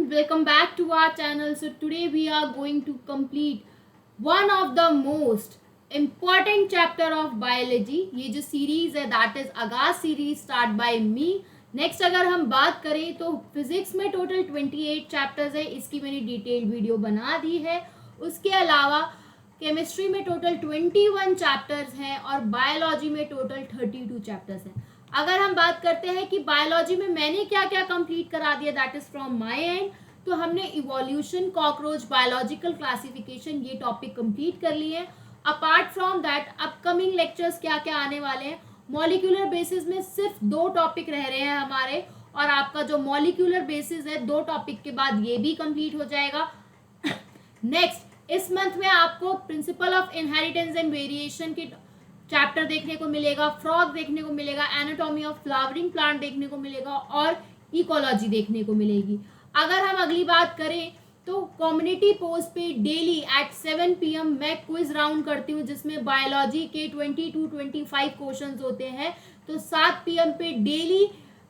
welcome back to our channel. So today we are going to complete one of the most important chapter of biology. ये जो series है that is आगाज series start by me. Next अगर हम बात करें तो physics में टोटल 28 चैप्टर्स है, इसकी मैंने डिटेल्ड वीडियो बना दी है. उसके अलावा केमिस्ट्री में टोटल 21 चैप्टर्स हैं और बायोलॉजी में टोटल 32 चैप्टर्स हैं. अगर हम बात करते हैं कि बायोलॉजी में मैंने क्या क्या कंप्लीट करा दिया that is from my and, तो हमने इवोल्यूशन, कॉकरोच, बायोलॉजिकल क्लासिफिकेशन ये टॉपिक कंप्लीट कर लिए हैं. Apart from that upcoming lectures क्या क्या आने वाले हैं. मॉलिक्यूलर बेसिस में सिर्फ 2 टॉपिक रह रहे हैं हमारे, और आपका जो मॉलिक्यूलर बेसिस है 2 टॉपिक के बाद ये भी कंप्लीट हो जाएगा. नेक्स्ट इस मंथ में आपको principle of inheritance and variation के चैप्टर देखने को मिलेगा, फ्रॉग देखने को मिलेगा, एनाटॉमी ऑफ फ्लावरिंग प्लांट देखने को मिलेगा और इकोलॉजी देखने को मिलेगी. अगर हम अगली बात करें तो कम्युनिटी पोस्ट पे डेली एट 7 PM मैं क्विज राउंड करती हूँ जिसमें बायोलॉजी के 20-25 क्वेश्चंस होते हैं. तो 7 PM पे डेली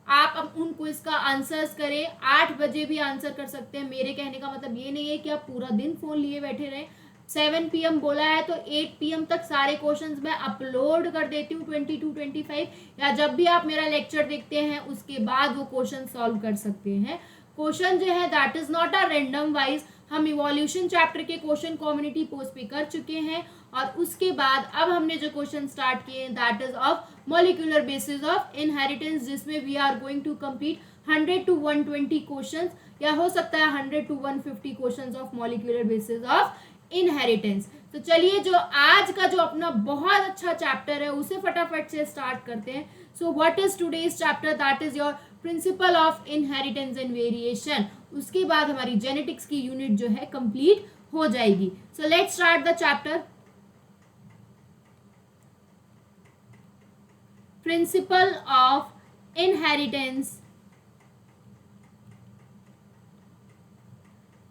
आप उन क्विज का आंसर्स करें. 8 बजे भी आंसर कर सकते हैं. मेरे कहने का मतलब ये नहीं है कि आप पूरा दिन फोन लिए बैठे रहें. 7 PM बोला है तो 8 PM तक सारे क्वेश्चंस मैं अपलोड कर देती हूँ 22-25, या जब भी आप मेरा लेक्चर देखते हैं उसके बाद वो क्वेश्चन सॉल्व कर सकते हैं. क्वेश्चन जो है that is not a random wise. हम इवोल्यूशन चैप्टर के क्वेश्चन कम्युनिटी पोस्ट पे कर चुके हैं और उसके बाद अब हमने जो क्वेश्चन स्टार्ट किए हैं that is of molecular basis of inheritance, जिसमें we are going to complete 100 to 120 questions, या हो सकता है 100 to 150 questions of molecular basis of inheritance. तो चलिए जो आज का जो अपना बहुत अच्छा चैप्टर है उसे फटाफट से स्टार्ट करते हैं. So what is today's chapter that is your principle of inheritance and variation. उसके बाद हमारी जेनेटिक्स की यूनिट जो है कंप्लीट हो जाएगी. So let's start the chapter. Principle of inheritance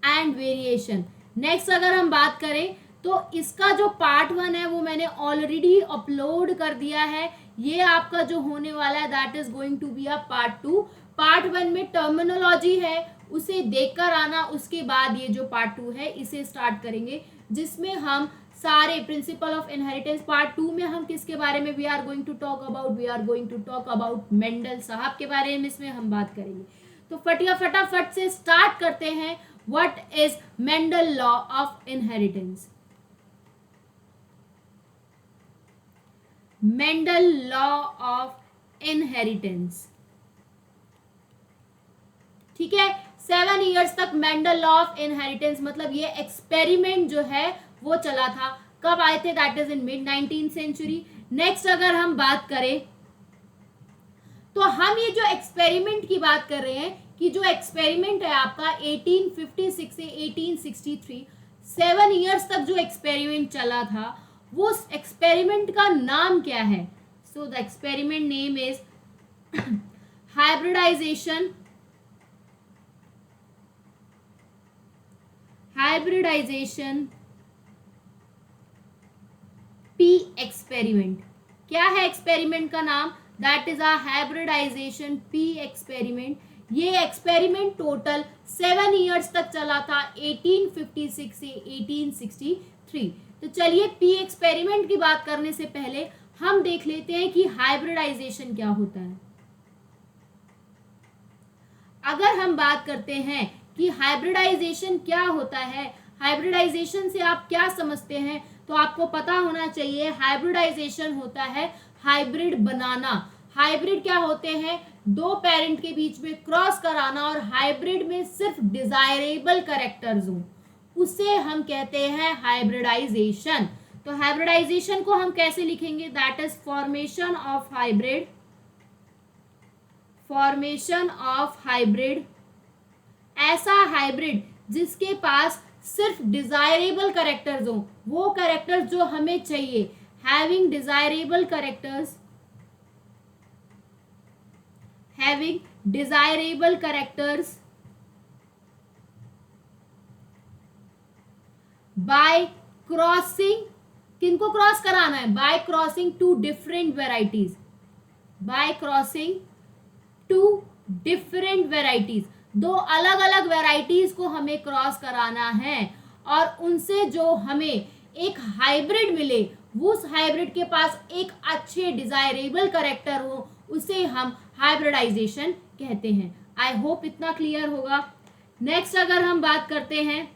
and variation. Next अगर हम बात करें तो इसका जो पार्ट 1 है वो मैंने ऑलरेडी अपलोड कर दिया है. ये आपका जो होने वाला है that is going to be a part 2. Part 1 में टर्मिनोलॉजी है, उसे देखकर आना. उसके बाद ये जो पार्ट 2 है इसे स्टार्ट करेंगे जिसमें हम सारे प्रिंसिपल ऑफ इनहेरिटेंस. पार्ट 2 में हम किसके बारे में we are going to talk about Mendel साहब के बारे में इसमें हम बात करेंगे. तो फटाफट से स्टार्ट करते हैं. What is Mendel law of inheritance? Mendel law of inheritance. ठीक है, 7 years तक मेंडल लॉ ऑफ इनहेरिटेंस मतलब ये एक्सपेरिमेंट जो है वो चला था. कब आए थे that is in mid 19th century. Next अगर हम बात करें तो हम ये जो एक्सपेरिमेंट की बात कर रहे हैं कि जो एक्सपेरिमेंट है आपका 1856 से 1863 7 इयर्स तक जो एक्सपेरिमेंट चला था वो एक्सपेरिमेंट का नाम क्या है. So the experiment name is hybridization pea experiment. क्या है एक्सपेरिमेंट का नाम that is a hybridization pea experiment. ये एक्सपेरिमेंट टोटल 7 इयर्स तक चला था 1856 से 1863. तो चलिए पी एक्सपेरिमेंट की बात करने से पहले हम देख लेते हैं कि हाइब्रिडाइजेशन क्या होता है. अगर हम बात करते हैं कि हाइब्रिडाइजेशन क्या होता है, हाइब्रिडाइजेशन से आप क्या समझते हैं, तो आपको पता होना चाहिए हाइब्रिडाइजेशन होता है हाइब्रिड बनाना. हाइब्रिड क्या होते हैं, 2 पेरेंट के बीच में क्रॉस कराना और हाइब्रिड में सिर्फ डिजायरेबल कैरेक्टर्स हो, उसे हम कहते हैं हाइब्रिडाइजेशन. तो हाइब्रिडाइजेशन को हम कैसे लिखेंगे that is formation of hybrid. ऐसा हाइब्रिड जिसके पास सिर्फ डिजायरेबल कैरेक्टर्स हो, वो कैरेक्टर्स जो हमें चाहिए. Having desirable characters by crossing. किनको क्रॉस कराना है, by crossing two different varieties. दो अलग अलग वेराइटीज को हमें क्रॉस कराना है और उनसे जो हमें एक हाइब्रिड मिले, उस हाइब्रिड के पास एक अच्छे डिजायरेबल कैरेक्टर हो, उसे हम हाइब्रिडाइजेशन कहते हैं। आई होप इतना क्लियर होगा। नेक्स्ट अगर हम बात करते हैं,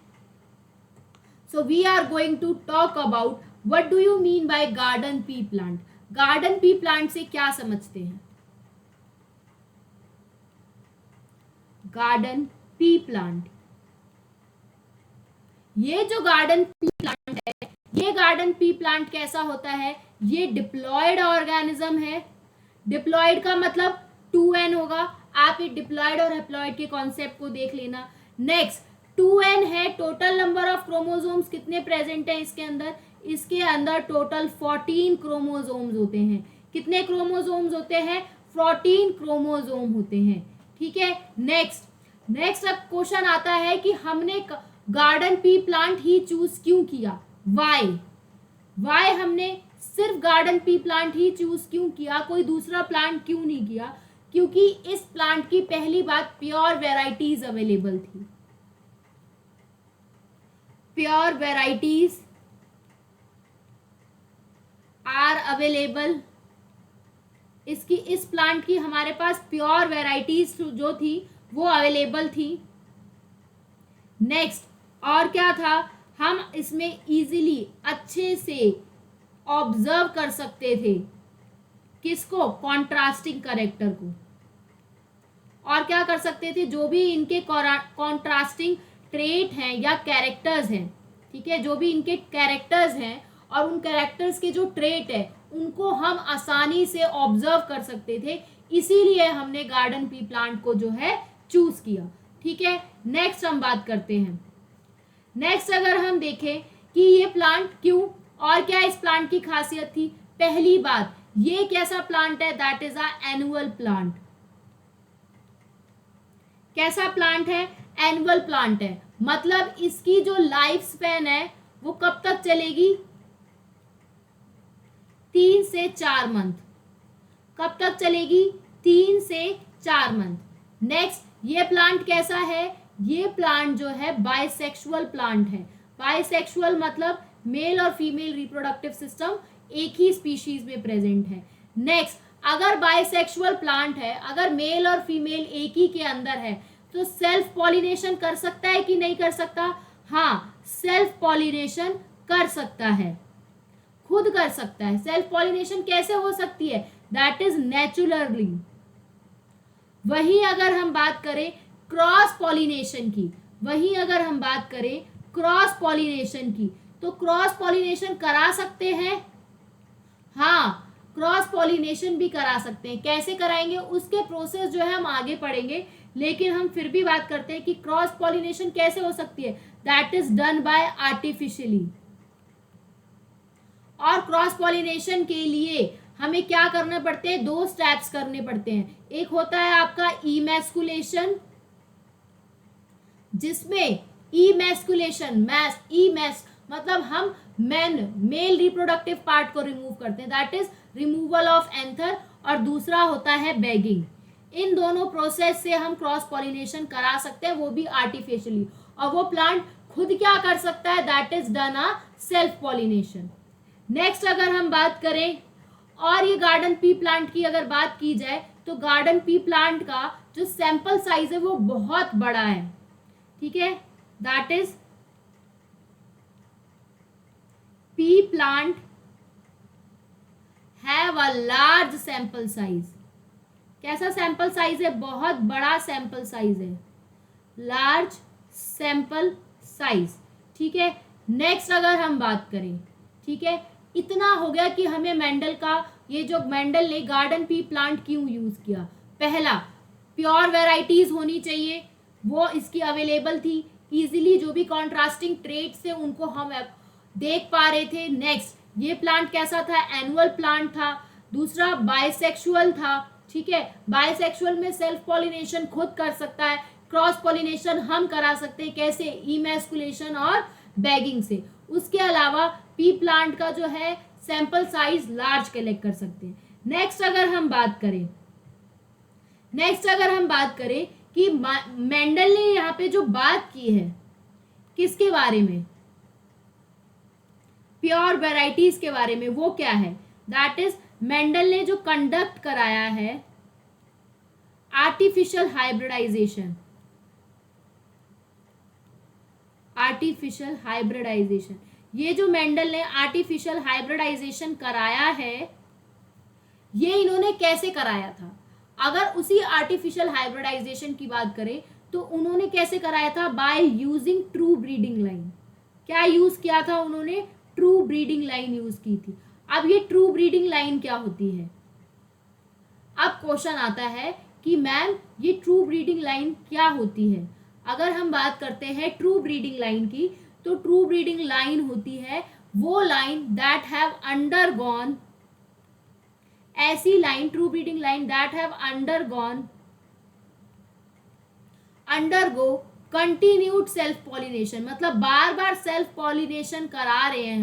so we are going to talk about what do you mean by garden pea plant. Garden pea plant से क्या समझते हैं? गार्डन पी प्लांट, ये जो गार्डन पी प्लांट है, ये गार्डन पी प्लांट कैसा होता है? ये डिप्लॉयड ऑर्गेनिज्म है। डिप्लॉयड का मतलब 2n होगा। आप ये डिप्लॉयड और हैप्लॉयड के कॉन्सेप्ट को देख लेना। नेक्स्ट 2n है, टोटल नंबर ऑफ क्रोमोसोम्स कितने प्रेजेंट है इसके अंदर? इसके अंदर टोटल 14 क्रोमोसोम्स होते हैं। कितने क्रोमोसोम्स होते हैं? 14 क्रोमोसोम होते हैं। ठीक है। नेक्स्ट अब क्वेश्चन आता है कि हमने गार्डन पी प्लांट ही चूज क्यों किया? वाई हमने सिर्फ गार्डन पी प्लांट ही चूज क्यों किया, कोई दूसरा प्लांट क्यों नहीं किया? क्योंकि इस प्लांट की पहली बात प्योर वेराइटीज अवेलेबल थी। Pure varieties are available. इस प्लांट की हमारे पास प्योर वेराइटीज जो थी वो अवेलेबल थी। नेक्स्ट और क्या था? हम इसमें इजीली अच्छे से ऑब्जर्व कर सकते थे किसको? कॉन्ट्रास्टिंग कैरेक्टर को। और क्या कर सकते थे? जो भी इनके कॉन्ट्रास्टिंग ट्रेट हैं या कैरेक्टर्स हैं, ठीक है, जो भी इनके कैरेक्टर्स हैं और उन कैरेक्टर्स के जो ट्रेट है उनको हम आसानी से ऑब्जर्व कर सकते थे। इसीलिए हमने गार्डन पी प्लांट को जो है चूज किया। ठीक है। नेक्स्ट हम बात करते हैं। नेक्स्ट अगर हम देखें कि ये प्लांट क्यों और क्या इस प्लांट की खासियत थी? पहली बात, ये कैसा प्लांट है? That is a annual plant. कैसा प्लांट है? एनुअल प्लांट है। मतलब इसकी जो लाइफ स्पैन है वो कब तक चलेगी? 3 से 4 मंथ। कब तक चलेगी? 3 से 4 मंथ। नेक्स्ट, ये प्लांट कैसा है? ये प्लांट जो है बाइसेक्सुअल प्लांट है। बाइसेक्सुअल मतलब मेल और फीमेल रिप्रोडक्टिव सिस्टम एक ही स्पीशीज में प्रेजेंट है। नेक्स्ट, अगर बाइसेक्सुअल प्लांट है, अगर मेल और फीमेल एक ही के अंदर है, तो सेल्फ पॉलिनेशन कर सकता है कि नहीं कर सकता? हाँ, सेल्फ पॉलिनेशन कर सकता है, खुद कर सकता है। सेल्फ पॉलिनेशन कैसे हो सकती है? That is naturally. वहीं अगर हम बात करें क्रॉस पॉलिनेशन की, तो क्रॉस पॉलिनेशन करा सकते हैं। हाँ, क्रॉस पॉलिनेशन भी करा सकते हैं। कैसे कराएंगे उसके प्रोसेस जो है हम आगे पढ़ेंगे, लेकिन हम फिर भी बात करते हैं कि क्रॉस पॉलिनेशन कैसे हो सकती है। That is done by artificially. और क्रॉस पॉलिनेशन के लिए हमें क्या करना पड़ते हैं? 2 स्टेप्स करने पड़ते हैं। एक होता है आपका इमैस्कुलेशन, जिसमें इमैस्कुलेशन मतलब हम मेल रिप्रोडक्टिव पार्ट को रिमूव करते हैं, that is removal of anther. और दूसरा होता है बैगिंग। इन दोनों प्रोसेस से हम क्रॉस पॉलिनेशन करा सकते हैं, वो भी आर्टिफिशियली। और वो प्लांट खुद क्या कर सकता है? That is done a self pollination. Next अगर हम बात करें और ये गार्डन पी प्लांट की अगर बात की जाए, तो गार्डन पी प्लांट का जो सैंपल साइज है वो बहुत बड़ा है। ठीक है, that is P plant have a large sample size. कैसा सैंपल साइज है? बहुत बड़ा सैंपल साइज है, लार्ज सैंपल साइज। ठीक है। नेक्स्ट अगर हम बात करें, ठीक है, इतना हो गया कि हमें मेंडल ने गार्डन पी प्लांट क्यों यूज किया। पहला, प्योर वेराइटीज होनी चाहिए, वो इसकी अवेलेबल थी इजीली। जो भी कॉन्ट्रास्टिंग ट्रेट्स थे उनको हम देख पा रहे थे। नेक्स्ट, ये प्लांट कैसा था? एनुअल प्लांट था। दूसरा, बाइसेक्सुअल था। ठीक है, बाइसेक्सुअल में सेल्फ पॉलिनेशन खुद कर सकता है, क्रॉस पॉलिनेशन हम करा सकते हैं। कैसे? इमैस्कुलेशन और बैगिंग से। उसके अलावा पी प्लांट का जो है सैंपल साइज लार्ज कलेक्ट कर सकते हैं। नेक्स्ट अगर हम बात करें कि कि मेंडल ने यहाँ पे जो बात की है किसके बारे में, प्योर वेराइटीज के बारे में, वो क्या है, दैट इज मेंडल ने जो कंडक्ट कराया है आर्टिफिशियल हाइब्रिडाइजेशन, आर्टिफिशियल हाइब्रिडाइजेशन। ये जो मेंडल ने आर्टिफिशियल हाइब्रिडाइजेशन कराया है, ये इन्होंने कैसे कराया था? अगर उसी आर्टिफिशियल हाइब्रिडाइजेशन की बात करें तो उन्होंने कैसे कराया था? By using true breeding line. क्या यूज किया था उन्होंने? ट्रू ब्रीडिंग लाइन यूज की थी। अब ये ट्रू ब्रीडिंग लाइन क्या होती है? अब क्वेश्चन आता है कि मैम ये ट्रू ब्रीडिंग लाइन क्या होती है? अगर हम बात करते हैं ट्रू ब्रीडिंग लाइन की, तो ट्रू ब्रीडिंग लाइन होती है वो लाइन दैट हैव अंडरगॉन, ऐसी line, true breeding line that have undergo continued self pollination. मतलब बार बार सेल्फ पॉलिनेशन करा रहे हैं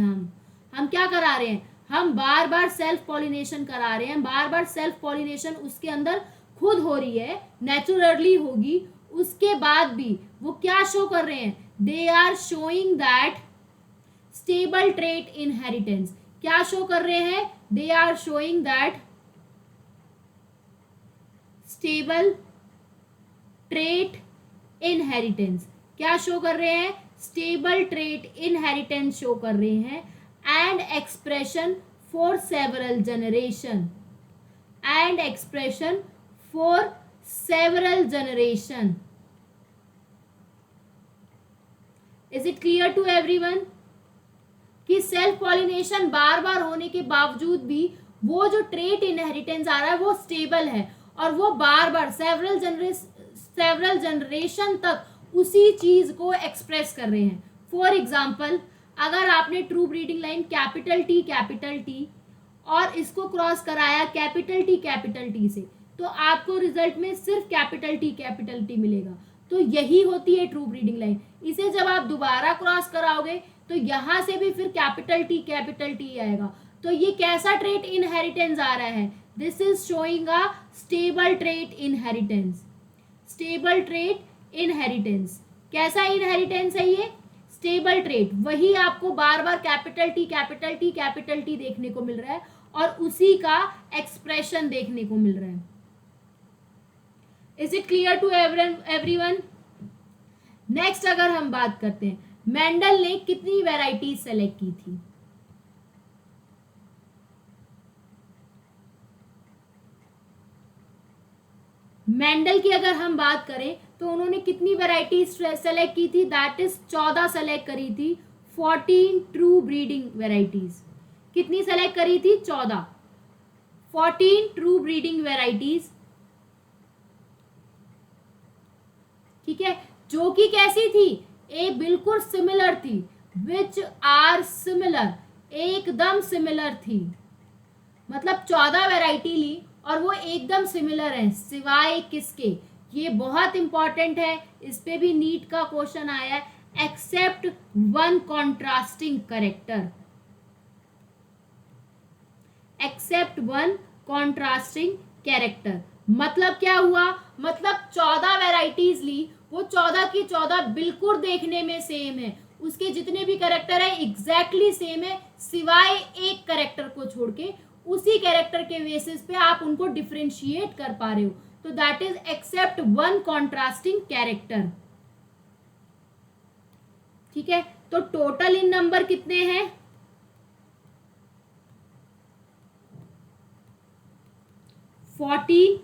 हम क्या करा रहे हैं? हम बार बार सेल्फ पॉलिनेशन करा रहे हैं, बार बार सेल्फ पॉलिनेशन उसके अंदर खुद हो रही है, नेचुरली होगी, उसके बाद भी वो क्या शो कर रहे हैं? They are showing that stable trait inheritance. क्या शो कर रहे हैं? They are showing that stable trait inheritance. क्या शो कर रहे हैं? स्टेबल ट्रेट इनहेरिटेंस शो कर रहे हैं। And expression for several generation, and expression for several generation. Is it clear to everyone कि सेल्फ पॉलिनेशन बार बार होने के बावजूद भी वो जो ट्रेट इनहेरिटेंस आ रहा है वो स्टेबल है और वो बार बार सेवरल जनरेशन तक उसी चीज को एक्सप्रेस कर रहे हैं। फॉर एग्जाम्पल, अगर आपने true breeding line capital T और इसको क्रॉस कराया कैपिटल टी से, तो आपको रिजल्ट में सिर्फ कैपिटल टी मिलेगा। तो यही होती है ट्रू ब्रीडिंग लाइन। इसे जब आप दोबारा क्रॉस कराओगे तो यहां से भी फिर कैपिटल टी आएगा। तो ये कैसा ट्रेट इनहेरिटेंस आ रहा है? This is showing a stable trait inheritance. Stable trait inheritance कैसा इनहेरिटेंस है? ये स्टेबल ट्रेट। वही आपको बार बार कैपिटल टी देखने को मिल रहा है और उसी का एक्सप्रेशन देखने को मिल रहा है। Is it clear to everyone? Next अगर हम बात करते हैं, मेंडल ने कितनी वैरायटीज सेलेक्ट की थी? मेंडल की अगर हम बात करें तो उन्होंने कितनी वैरायटीज सेलेक्ट की थी? दैट इज 14 सेलेक्ट करी थी। 14 ट्रू ब्रीडिंग वैरायटीज। कितनी सेलेक्ट करी थी? 14। 14 ट्रू ब्रीडिंग वैरायटीज, ठीक है, जो कि कैसी थी? बिल्कुल सिमिलर थी, विच आर सिमिलर, एकदम सिमिलर थी। मतलब 14 वैरायटी ली और वो एकदम सिमिलर है, सिवाय किसके? ये बहुत इंपॉर्टेंट है, इस पे भी नीट का क्वेश्चन आया है। Except one contrasting character, except one contrasting character. मतलब क्या हुआ? मतलब 14 वैरायटीज ली, वो 14 की 14 बिल्कुल देखने में सेम है, उसके जितने भी कैरेक्टर है एग्जैक्टली सेम है, सिवाय एक कैरेक्टर को छोड़ के। उसी कैरेक्टर के बेसिस पे आप उनको डिफरेंशिएट कर पा रहे हो, तो that is except one contrasting character. ठीक है, तो टोटल इन नंबर कितने हैं? 14।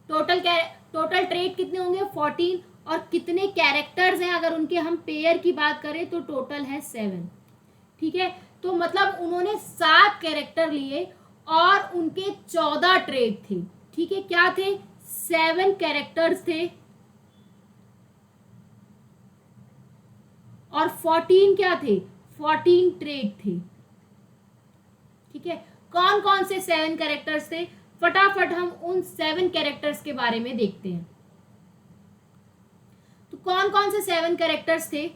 टोटल ट्रेट कितने होंगे? 14। और कितने कैरेक्टर्स हैं अगर उनके हम पेयर की बात करें तो टोटल है 7। ठीक है, तो मतलब उन्होंने 7 कैरेक्टर लिए और उनके 14 ट्रेट थे। ठीक है, क्या थे? 7 कैरेक्टर्स थे और 14 क्या थे? 14 ट्रेट थे। ठीक है, कौन कौन से 7 कैरेक्टर्स थे? फटाफट हम उन 7 कैरेक्टर्स के बारे में देखते हैं। तो कौन कौन से 7 कैरेक्टर्स थे?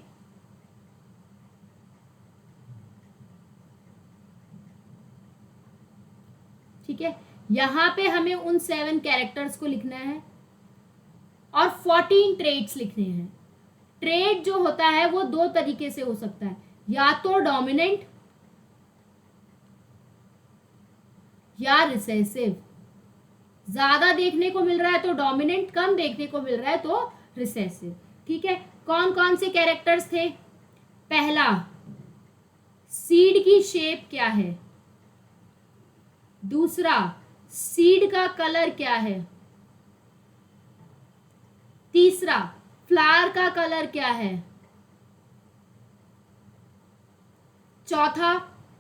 ठीक है, यहां पे हमें उन 7 कैरेक्टर्स को लिखना है। और 14 ट्रेट्स लिखने हैं। ट्रेट जो होता है वो दो तरीके से हो सकता है, या तो डोमिनेंट या रिसेसिव। ज्यादा देखने को मिल रहा है तो डोमिनेंट, कम देखने को मिल रहा है तो रिसेसिव। ठीक है, कौन कौन से कैरेक्टर्स थे? पहला, सीड की शेप क्या है। दूसरा, सीड का कलर क्या है। तीसरा, फ्लावर का कलर क्या है। चौथा,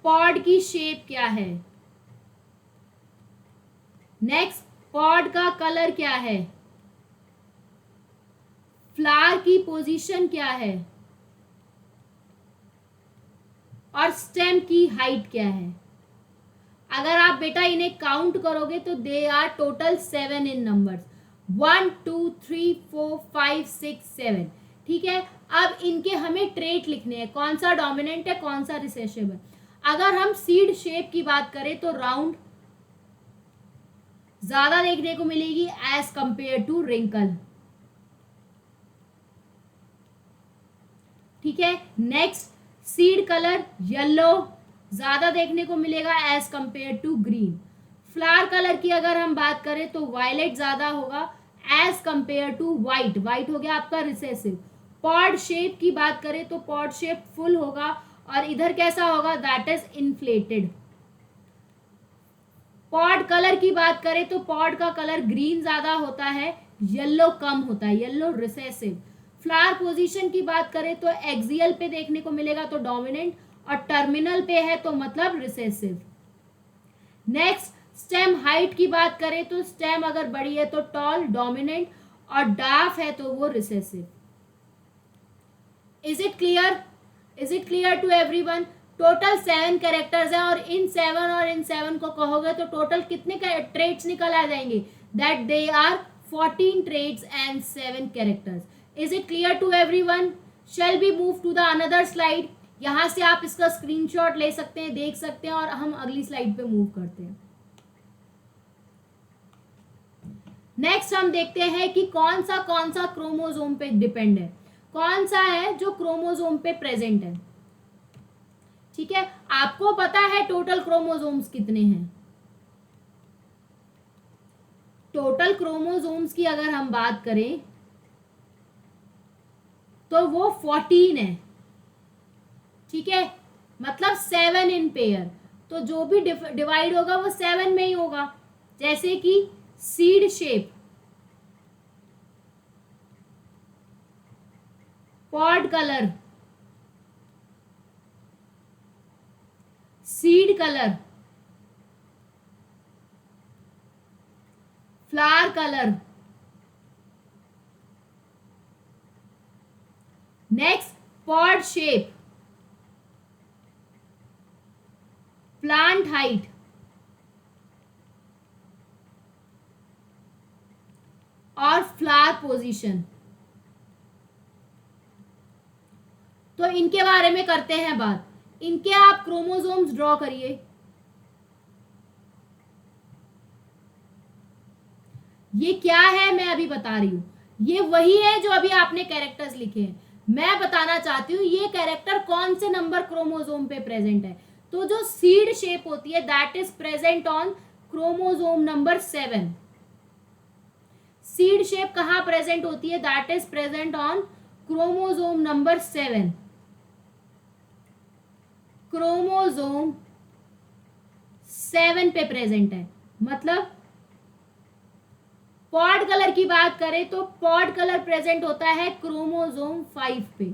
पॉड की शेप क्या है। नेक्स्ट, पॉड का कलर क्या है। फ्लावर की पोजीशन क्या है और स्टेम की हाइट क्या है। अगर आप बेटा इन्हें काउंट करोगे तो they are total 7 in numbers, 1 2 3 4 5 6 7। ठीक है, अब इनके हमें ट्रेट लिखने हैं, कौन सा डोमिनेंट है कौन सा रिसेसिव है। अगर हम सीड शेप की बात करें तो राउंड ज्यादा देखने को मिलेगी एज कंपेयर टू रिंकल। ठीक है, नेक्स्ट, सीड कलर येलो ज्यादा देखने को मिलेगा as compare to green. Flower colour की अगर हम बात करें तो वायलेट ज्यादा होगा as compare to white. White हो गया आपका रिसेसिव। पॉड शेप की बात करें तो पॉड शेप फुल होगा और इधर कैसा होगा, that is inflated. Pod colour की बात करें तो पॉड का कलर ग्रीन ज्यादा होता है, येलो कम होता है, येलो रिसेसिव। फ्लावर पोजीशन की बात करें तो एक्सियल पे देखने को मिलेगा तो डोमिनेंट, और टर्मिनल पे है तो मतलब रिसेसिव। नेक्स्ट, स्टेम हाइट की बात करें तो स्टेम अगर बड़ी है तो टॉल डोमिनेंट, और डार्क है तो वो recessive. Is it clear? Is it clear to everyone? Total 7 characters हैं और इन 7 को कहोगे तो टोटल कितने ट्रेट्स निकल आ जाएंगे, that they are 14 traits and 7 characters. Is it clear to everyone? Shall be move to the another slide. यहां से आप इसका स्क्रीनशॉट ले सकते हैं, देख सकते हैं, और हम अगली स्लाइड पे मूव करते हैं। नेक्स्ट हम देखते हैं कि कौन सा क्रोमोसोम पे डिपेंड है, कौन सा है जो क्रोमोसोम पे प्रेजेंट है। ठीक है, आपको पता है टोटल क्रोमोसोम्स कितने हैं। टोटल क्रोमोसोम्स की अगर हम बात करें तो वो 14 है। ठीक है, मतलब 7 इन पेयर, तो जो भी डिवाइड होगा वो 7 में ही होगा। जैसे कि seed shape, pod colour, seed colour, flower colour. Next, pod shape, plant height, और फ्लावर पोजीशन। तो इनके बारे में करते हैं बात। इनके आप क्रोमोसोम्स ड्रॉ करिए। ये क्या है मैं अभी बता रही हूं, ये वही है जो अभी आपने कैरेक्टर्स लिखे हैं। मैं बताना चाहती हूँ ये कैरेक्टर कौन से नंबर क्रोमोसोम पे प्रेजेंट है। तो जो सीड शेप होती है that is present on chromosome number 7। Seed shape कहां प्रेजेंट होती है, that is present on chromosome number 7। Chromosome 7 पे प्रेजेंट है। मतलब पॉड कलर की बात करें तो पॉड कलर प्रेजेंट होता है क्रोमोसोम 5 पे,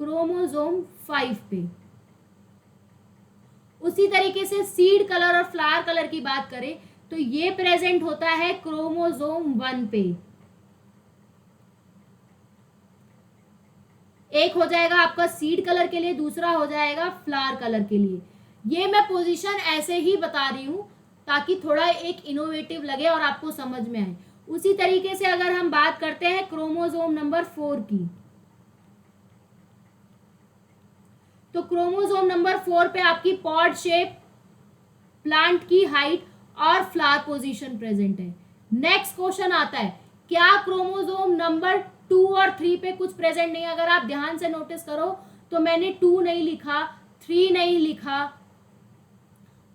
क्रोमोसोम 5 पे। उसी तरीके से सीड कलर और फ्लावर कलर की बात करें तो ये प्रेजेंट होता है क्रोमोसोम 1 पे। एक हो जाएगा आपका सीड कलर के लिए, दूसरा हो जाएगा फ्लावर कलर के लिए। ये मैं पोजीशन ऐसे ही बता रही हूं ताकि थोड़ा एक इनोवेटिव लगे और आपको समझ में आए। उसी तरीके से अगर हम बात करते हैं क्रोमोसोम नंबर 4 की, तो क्रोमोसोम नंबर 4 पे आपकी पॉड शेप, प्लांट की हाइट और फ्लावर पोजीशन प्रेजेंट है। नेक्स्ट क्वेश्चन आता है क्या क्रोमोसोम नंबर 2 और 3 पे कुछ प्रेजेंट नहीं है? अगर आप ध्यान से नोटिस करो तो मैंने 2 नहीं लिखा, 3 नहीं लिखा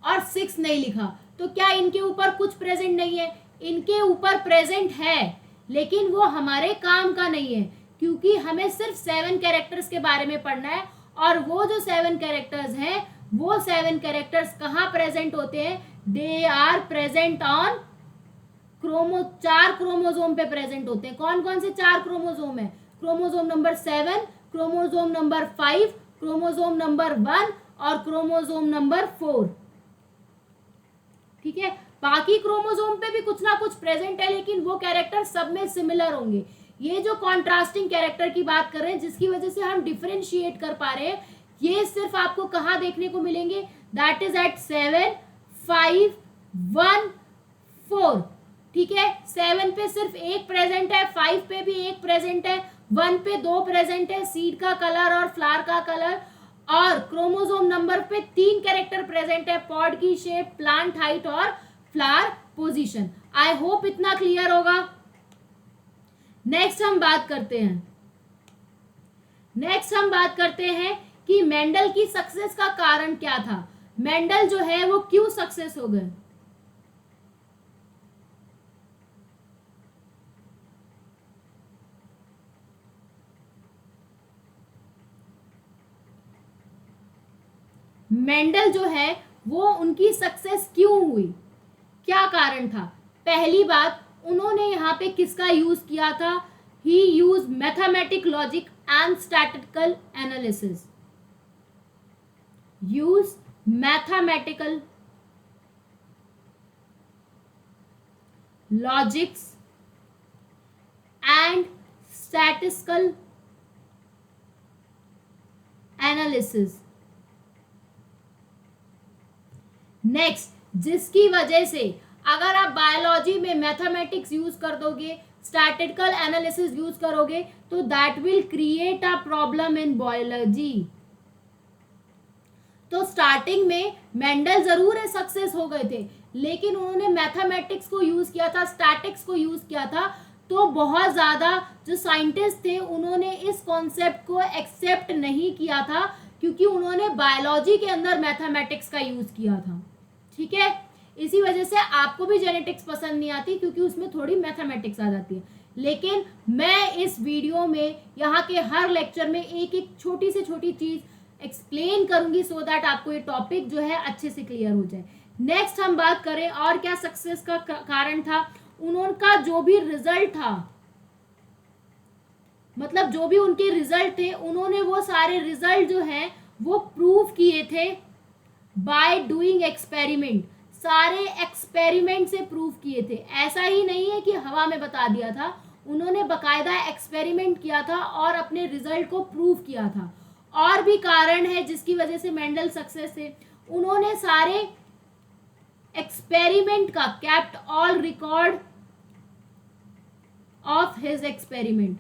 और 6 नहीं लिखा, तो क्या इनके ऊपर कुछ प्रेजेंट नहीं है? इनके ऊपर प्रेजेंट है, लेकिन वो हमारे काम का नहीं है, क्योंकि हमें सिर्फ 7 कैरेक्टर्स के बारे में पढ़ना है। और वो जो 7 कैरेक्टर्स हैं, वो 7 कैरेक्टर्स कहाँ प्रेजेंट होते हैं? They are present on 4 chromosome पे प्रेजेंट होते हैं। कौन कौन से 4 क्रोमोसोम है? Chromosome number 7, chromosome number 5, chromosome number 1 और क्रोमोसोम नंबर 4। ठीक है, बाकी क्रोमोसोम पे भी कुछ ना कुछ प्रेजेंट है, लेकिन वो कैरेक्टर सब में सिमिलर होंगे। ये जो कॉन्ट्रास्टिंग कैरेक्टर की बात कर रहे हैं, जिसकी वजह से हम डिफरेंशिएट कर पा रहे हैं, ये सिर्फ आपको कहाँ देखने को मिलेंगे? That is at 7, 5, 1, 4। ठीक है, 7 पे सिर्फ एक प्रेजेंट है, 5 पे भी एक प्रेजेंट है, 1 पे 2 प्रेजेंट है, सीड का कलर और फ्लावर का कलर। और क्रोमोसोम नंबर पे 3 कैरेक्टर प्रेजेंट है, पॉड की शेप, प्लांट हाइट और फ्लावर पोजीशन। आई होप इतना क्लियर होगा। नेक्स्ट हम बात करते हैं कि मेंडल की सक्सेस का कारण क्या था। मेंडल जो है वो क्यों सक्सेस हो गए? मेंडल जो है वो उनकी सक्सेस क्यों हुई, क्या कारण था? पहली बात, उन्होंने यहाँ पे किसका यूज किया था? He use mathematic logic and statistical analysis. Use mathematical logics and statistical analysis. Next, जिसकी वजह से अगर आप बायोलॉजी में मैथमेटिक्स यूज कर दोगे, स्टैटिस्टिकल एनालिसिस यूज करोगे, तो that will create a problem in biology. तो स्टार्टिंग में मेंडल जरूर है सक्सेस हो गए थे, लेकिन उन्होंने मैथमेटिक्स को यूज किया था, स्टैटिक्स को यूज किया था, तो बहुत ज्यादा जो साइंटिस्ट थे उन्होंने इस कॉन्सेप्ट को एक्सेप्ट नहीं किया था, क्योंकि उन्होंने बायोलॉजी के अंदर मैथमेटिक्स का यूज किया था। ठीक है, इसी वजह से आपको भी जेनेटिक्स पसंद नहीं आती, क्योंकि उसमें थोड़ी मैथमेटिक्स आ जाती है। लेकिन मैं इस वीडियो में यहाँ के हर लेक्चर में एक एक छोटी से छोटी चीज एक्सप्लेन करूंगी, सो दैट आपको ये टॉपिक जो है अच्छे से क्लियर हो जाए। नेक्स्ट हम बात करें और क्या सक्सेस का कारण था। उनका जो भी रिजल्ट था, मतलब जो भी उनके रिजल्ट थे, उन्होंने वो सारे रिजल्ट जो है वो प्रूव किए थे बाय डूइंग एक्सपेरिमेंट। सारे एक्सपेरिमेंट से प्रूव किए थे। ऐसा ही नहीं है कि हवा में बता दिया था, उन्होंने बकायदा एक्सपेरिमेंट किया था और अपने रिजल्ट को प्रूव किया था। और भी कारण है जिसकी वजह से मेंडल सक्सेस थे। उन्होंने सारे एक्सपेरिमेंट का kept all record of his experiment,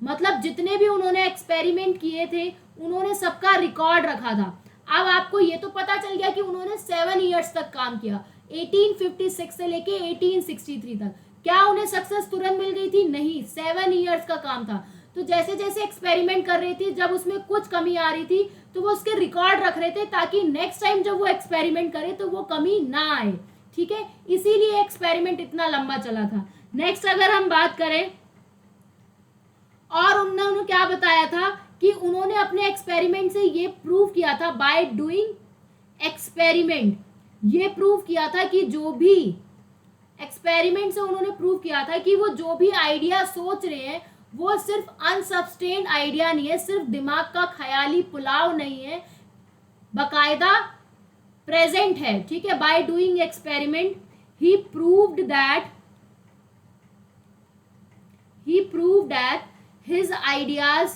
मतलब जितने भी उन्होंने एक्सपेरिमेंट किए थे उन्होंने सबका रिकॉर्ड रखा था। अब आपको ये तो पता चल गया कि उन्होंने 7 इयर्स तक काम किया, 1856 से लेके 1863 तक। क्या उन्हें सक्सेस तुरंत मिल गई थी? नहीं, 7 इयर्स का काम था। तो जैसे जैसे एक्सपेरिमेंट कर रही थी, जब उसमें कुछ कमी आ रही थी तो वो उसके रिकॉर्ड रख रहे थे, ताकि नेक्स्ट टाइम जब वो एक्सपेरिमेंट करे तो वो कमी ना आए। ठीक है, इसीलिए एक्सपेरिमेंट इतना लंबा चला था। नेक्स्ट अगर हम बात करें, और उन्होंने क्या बताया था कि उन्होंने अपने एक्सपेरिमेंट से ये प्रूव किया था, बाय डूइंग एक्सपेरिमेंट, ये प्रूव किया था कि जो भी एक्सपेरिमेंट से उन्होंने प्रूव किया था कि वो जो भी आइडिया सोच रहे हैं वो सिर्फ अनसब्सटेन्ड आइडिया नहीं है, सिर्फ दिमाग का ख्याली पुलाव नहीं है, बकायदा प्रेजेंट है। ठीक है, by doing experiment he proved that his ideas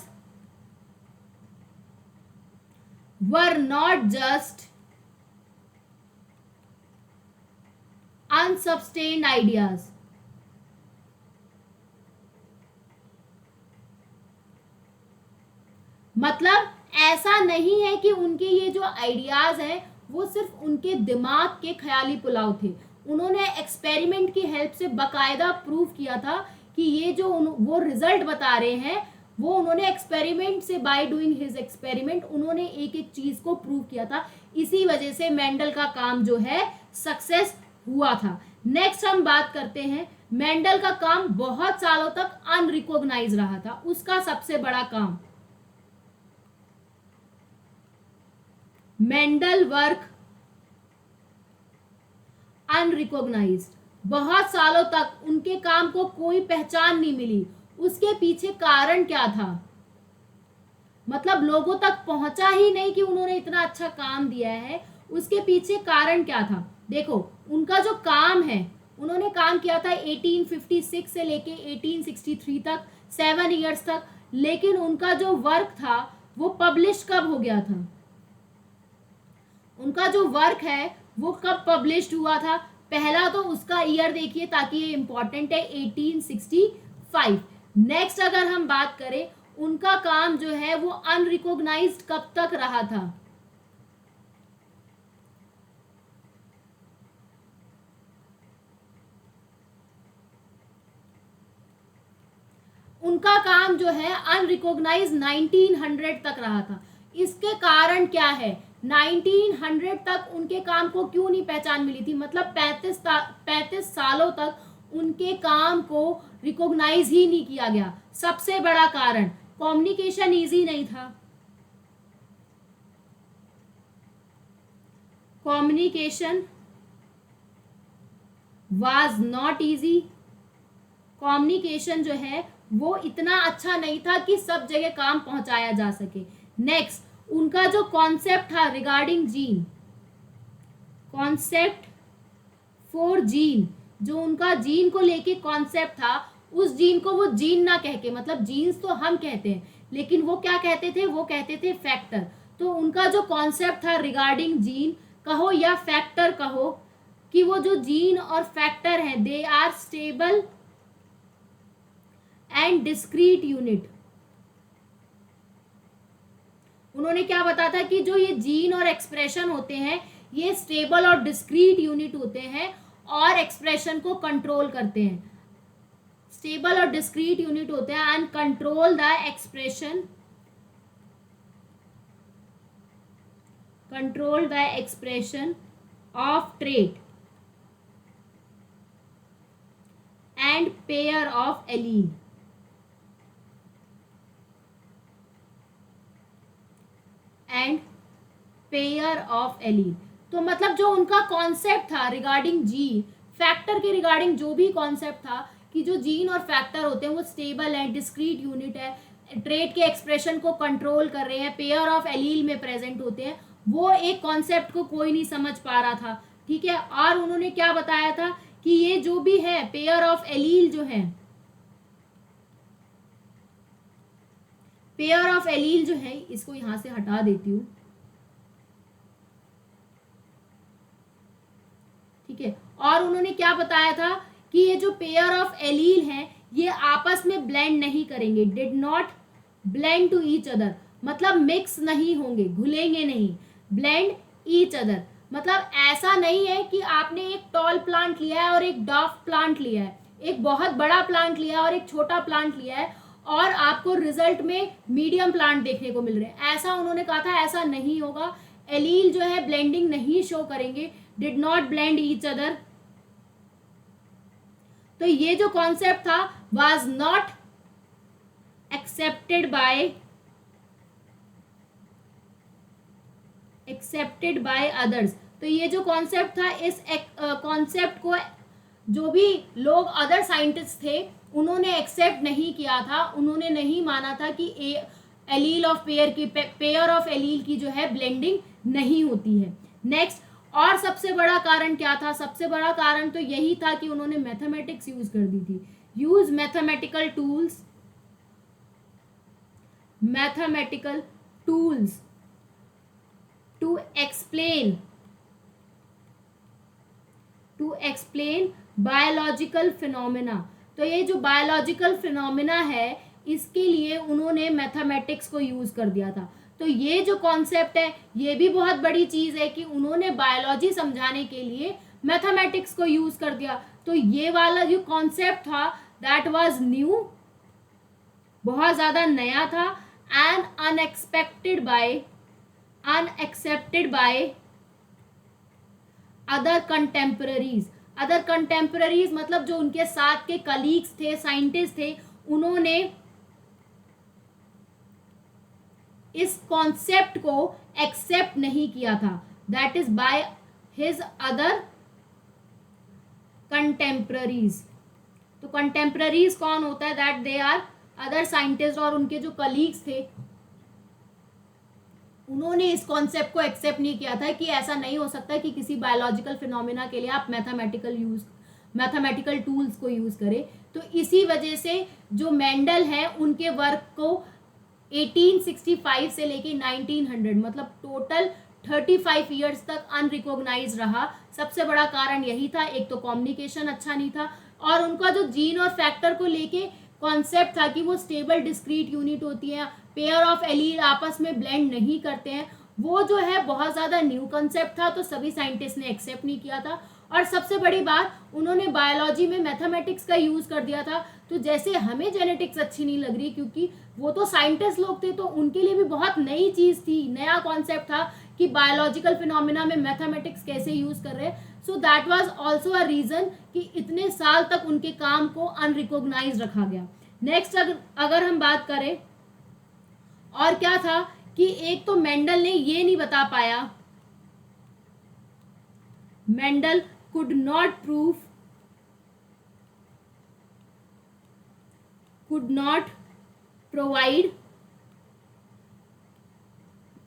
were not just unsubstained ideas. मतलब ऐसा नहीं है कि उनके ये जो आइडियाज हैं वो सिर्फ उनके दिमाग के ख्याली पुलाव थे। उन्होंने एक्सपेरिमेंट की हेल्प से बकायदा प्रूव किया था कि ये जो वो रिजल्ट बता रहे हैं वो उन्होंने एक्सपेरिमेंट से, बाय डूइंग हिज एक्सपेरिमेंट उन्होंने एक एक चीज को प्रूव किया था। इसी वजह से मेंडल का काम जो है सक्सेस हुआ था। नेक्स्ट हम बात करते हैं, मेंडल का काम बहुत सालों तक अनरिकॉग्नाइज रहा था। उसका सबसे बड़ा काम, मेंडल वर्क अनरिकॉग्नाइज्ड, बहुत सालों तक उनके काम को कोई पहचान नहीं मिली। उसके पीछे कारण क्या था, मतलब लोगों तक पहुंचा ही नहीं कि उन्होंने इतना अच्छा काम दिया है। उसके पीछे कारण क्या था, देखो उनका जो काम है, उन्होंने काम किया था 1856 से लेके 1863 तक, 7 इयर्स तक। लेकिन उनका जो वर्क था वो पब्लिश कब हो गया था, उनका जो वर्क है वो कब पब्लिश्ड हुआ था? पहला तो उसका ईयर देखिए ताकि ये इंपॉर्टेंट है, 1865। नेक्स्ट अगर हम बात करें, उनका काम जो है वो अनरिकॉग्नाइज्ड कब तक रहा था? उनका काम जो है अनरिकॉग्नाइज्ड 1900 तक रहा था। इसके कारण क्या है, 1900 तक उनके काम को क्यों नहीं पहचान मिली थी? मतलब 35 सालों तक उनके काम को रिकॉग्नाइज ही नहीं किया गया। सबसे बड़ा कारण, कम्युनिकेशन इजी नहीं था। Communication was not easy. Communication जो है वो इतना अच्छा नहीं था कि सब जगह काम पहुंचाया जा सके। नेक्स्ट, उनका जो कॉन्सेप्ट था regarding gene, concept for gene, जो उनका जीन को लेके कॉन्सेप्ट था, उस जीन को वो जीन ना कह के, मतलब जीन्स तो हम कहते हैं लेकिन वो क्या कहते थे, वो कहते थे फैक्टर। तो उनका जो कॉन्सेप्ट था रिगार्डिंग जीन कहो या फैक्टर कहो, कि वो जो जीन और फैक्टर हैं they are stable and discrete unit. उन्होंने क्या बताया था कि जो ये जीन और एक्सप्रेशन होते हैं ये स्टेबल और डिस्क्रीट यूनिट होते हैं और एक्सप्रेशन को कंट्रोल करते हैं। स्टेबल और डिस्क्रीट यूनिट होते हैं and control the expression, control the expression of trait and pair of allele and pair of allele. तो मतलब जो उनका कॉन्सेप्ट था रिगार्डिंग जीन फैक्टर के रिगार्डिंग, जो भी कॉन्सेप्ट था कि जो जीन और फैक्टर होते हैं वो स्टेबल है, डिस्क्रीट यूनिट है, ट्रेट के एक्सप्रेशन को कंट्रोल कर रहे हैं, पेयर ऑफ एलील में प्रेजेंट होते हैं, वो एक कॉन्सेप्ट को कोई नहीं समझ पा रहा था। ठीक है, और उन्होंने क्या बताया था कि ये जो भी है पेयर ऑफ एलील जो है, पेयर ऑफ एलील जो है, इसको यहां से हटा देती हूं। ठीक है, और उन्होंने क्या बताया था कि ये जो पेयर ऑफ एलील हैं ये आपस में ब्लेंड नहीं करेंगे, did not blend to each other, मतलब मिक्स नहीं होंगे, घुलेंगे नहीं, ब्लेंड ईच अदर। मतलब ऐसा नहीं है कि आपने एक टॉल प्लांट लिया है और एक डॉफ प्लांट लिया है, एक बहुत बड़ा प्लांट लिया है और एक छोटा प्लांट लिया है और आपको रिजल्ट में मीडियम प्लांट देखने को मिल रहे हैं। ऐसा उन्होंने कहा था, ऐसा नहीं होगा। एलील जो है ब्लेंडिंग नहीं शो करेंगे, did not blend each other. तो ये जो कॉन्सेप्ट था was not accepted by others. तो ये जो कॉन्सेप्ट था, इस कॉन्सेप्ट को जो भी लोग अदर साइंटिस्ट थे उन्होंने एक्सेप्ट नहीं किया था, उन्होंने नहीं माना था कि एलील ऑफ पेयर की, पेयर ऑफ एलील की जो है ब्लेंडिंग नहीं होती है। नेक्स्ट, और सबसे बड़ा कारण क्या था? सबसे बड़ा कारण तो यही था कि उन्होंने मैथमेटिक्स यूज कर दी थी। Use mathematical tools, mathematical tools to explain biological phenomena. तो ये जो बायोलॉजिकल फिनोमेना है इसके लिए उन्होंने मैथमेटिक्स को यूज कर दिया था। तो ये जो कॉन्सेप्ट है ये भी बहुत बड़ी चीज है कि उन्होंने बायोलॉजी समझाने के लिए मैथमेटिक्स को यूज कर दिया। तो ये वाला जो कॉन्सेप्ट था दैट वाज न्यू, बहुत ज़्यादा नया था, and unexpected by unaccepted by other contemporaries. Other contemporaries मतलब जो उनके साथ के कलीग्स थे, साइंटिस्ट थे, उन्होंने इस कॉन्सेप्ट को एक्सेप्ट नहीं किया था। That is by his other contemporaries. तो कंटेम्पररीज कौन होता है? That they are other scientist, और उनके जो कलीग्स थे उन्होंने इस कॉन्सेप्ट को एक्सेप्ट नहीं किया था कि ऐसा नहीं हो सकता कि किसी बायोलॉजिकल फिनोमिना के लिए आप मैथमेटिकल टूल्स को यूज करें। तो इसी वजह से जो मेंडल है उनके वर्क को 1865 से लेके 1900 मतलब टोटल 35 ईयर्स तक अनरिकॉग्नाइज रहा। सबसे बड़ा कारण यही था, एक तो कम्युनिकेशन अच्छा नहीं था, और उनका जो जीन और फैक्टर को लेके कॉन्सेप्ट था कि वो स्टेबल डिस्क्रीट यूनिट होती है, पेयर ऑफ एलील आपस में ब्लेंड नहीं करते हैं, वो जो है बहुत ज़्यादा न्यू कंसेप्ट था, तो सभी साइंटिस्ट ने एक्सेप्ट नहीं किया था। और सबसे बड़ी बात, उन्होंने बायोलॉजी में मैथमेटिक्स का यूज़ कर दिया था। तो जैसे हमें जेनेटिक्स अच्छी नहीं लग रही, क्योंकि वो तो साइंटिस्ट लोग थे, तो उनके लिए भी बहुत नई चीज़ थी, नया कॉन्सेप्ट था कि बायोलॉजिकल फिनोमिना में मैथमेटिक्स कैसे यूज़ कर रहे हैं। So that was also a reason कि इतने साल तक उनके काम को अनरिकॉग्नाइज रखा गया। नेक्स्ट अगर हम बात करें, और क्या था कि एक तो मेंडल ने ये नहीं बता पाया, मेंडल could not provide,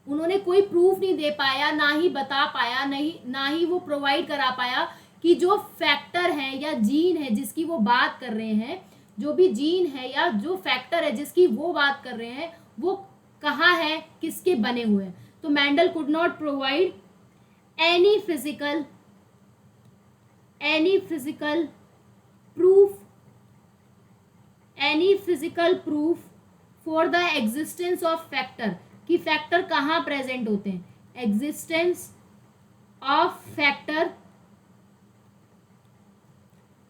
उन्होंने कोई प्रूफ नहीं दे पाया, ना ही बता पाया, ना ही वो प्रोवाइड करा पाया कि जो फैक्टर है या जीन है जिसकी वो बात कर रहे हैं, जो भी जीन है या जो फैक्टर है जिसकी वो बात कर रहे हैं, वो कहाँ है, किसके बने हुए हैं। तो Mendel could not provide any physical proof for the existence of factor, कि फैक्टर कहाँ प्रेजेंट होते हैं, existence of factor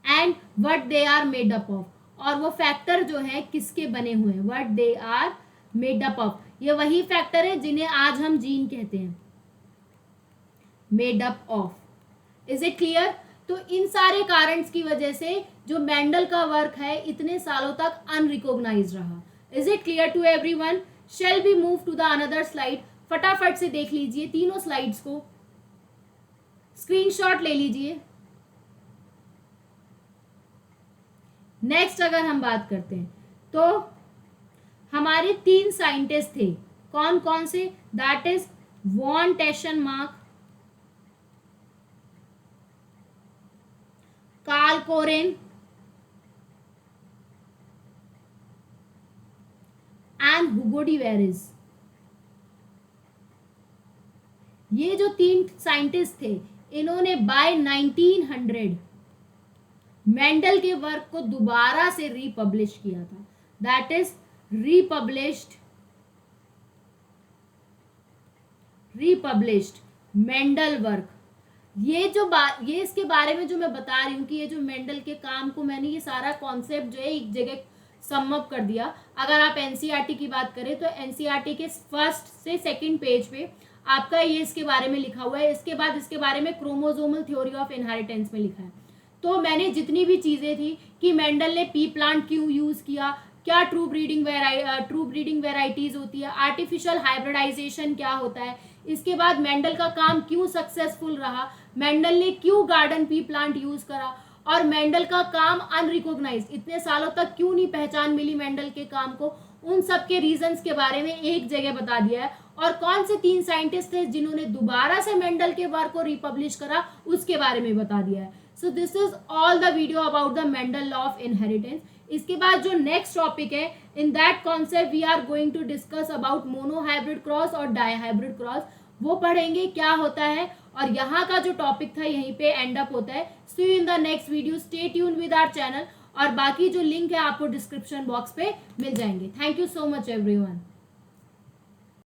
and what they are made up of, और वो फैक्टर जो है किसके बने हुए हैं, what they are made up of. ये वही फैक्टर है जिन्हें आज हम जीन कहते हैं, made up of. Is it clear? तो इन सारे कारणों की वजह से जो मेंडल का वर्क है इतने सालों तक अनरिकॉग्नाइज रहा। Is it clear to everyone? Shall be move to the another slide. फटाफट से देख लीजिए तीनों स्लाइड्स को, स्क्रीनशॉट ले लीजिए। नेक्स्ट अगर हम बात करते हैं तो हमारे 3 साइंटिस्ट थे, कौन कौन से? That is von Tschermak, Carl Correns and Hugo de Vries. ये जो 3 साइंटिस्ट थे, इन्होंने बाय 1900 मेंडल के वर्क को दोबारा से रीपब्लिश किया था। That is republished Mendel work. ये इसके बारे में जो मैं बता रही हूँ कि ये जो मेंडल के काम को मैंने ये सारा कॉन्सेप्ट जो है एक जगह सम अप कर दिया। अगर आप एनसीईआरटी की बात करें तो एनसीईआरटी के 1st से 2nd पेज पे आपका ये इसके बारे में लिखा हुआ है। इसके बाद इसके बारे में क्रोमोसोमल थ्योरी ऑफ इनहेरिटेंस में लिखा है। तो मैंने जितनी भी चीज़ें थी कि मेंडल ने पी प्लांट क्यों यूज़ किया, क्या ट्रू ब्रीडिंग वेराइटीज़ होती है, आर्टिफिशियल हाइब्रिडाइजेशन क्या होता है, इसके बाद मेंडल का काम क्यों सक्सेसफुल रहा, मेंडल ने क्यों गार्डन पी प्लांट यूज़ करा, और मेंडल का काम अनरिकॉग्नाइज इतने सालों तक क्यों नहीं पहचान मिली मेंडल के काम को, उन सब के रीजंस के बारे में एक जगह बता दिया है। और कौन से 3 साइंटिस्ट थे जिन्होंने दोबारा से मेंडल के वर्क को रिपब्लिश करा, उसके बारे में बता दिया है। So this is all the video about the Mendel law of inheritance. इसके बाद जो नेक्स्ट टॉपिक है, in that concept we are going to discuss about monohybrid cross और डाईहाइब्रिड क्रॉस। वो पढ़ेंगे क्या होता है, और यहाँ का जो टॉपिक था यहीं पे एंड अप होता है। See you in the next video, stay tune with our channel, और बाकी जो लिंक है आपको डिस्क्रिप्शन बॉक्स पे मिल जाएंगे। Thank you so much everyone.